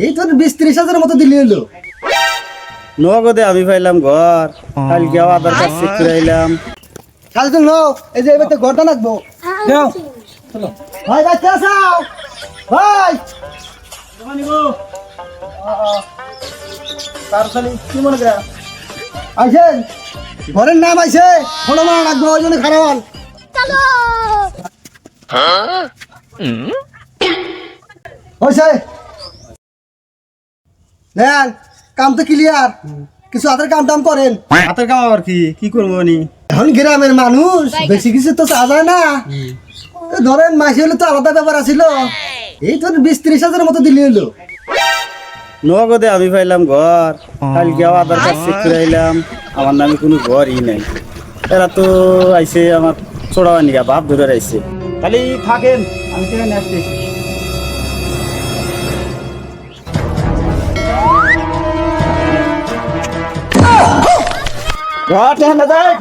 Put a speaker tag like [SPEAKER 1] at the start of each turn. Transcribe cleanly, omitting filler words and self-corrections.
[SPEAKER 1] এই তোর 20-30 হাজারের মতো দিলি হলো।
[SPEAKER 2] নগদে আমি পাইলাম ঘর, কালকে আধার কার্ড চেক করে আইলাম।
[SPEAKER 1] কাল তো নো, এই যে এবার তো ঘরটা লাগবো। যাও চলো ভাই, ভাই কে আসাও ভাই তাড়াতাড়ি কি মনে করে আইছেন? ঘরের নাম আইছে, ফটো মারা লাগবো, ওই জন্য খারাপ হল। হয়েছে নেন, কাম তো ক্লিয়ার। কিছু হাতের কাম টাম করেন।
[SPEAKER 2] হাতের কাম আবার কি করবো নি?
[SPEAKER 1] এখন গ্রামের মানুষ বেশি কিছু তো চা যায় না। এই ধরেন মাসি হলে তো আলাদা ব্যাপার আছিল। এই তোর 20-30 হাজারের মতো দিলি হলো।
[SPEAKER 2] নগদে আমি পাইলাম ঘর, কালকে আধার কার্ড চেক করে আইলাম। আমার নামে কোনো ঘরই নাই। এরা তো আইছে আমার ছোড়া নিকা বাপ ধরে আইছে। খালি থাকেন, আমি তো এখানে আসতেছি। ঘর টেনে যায়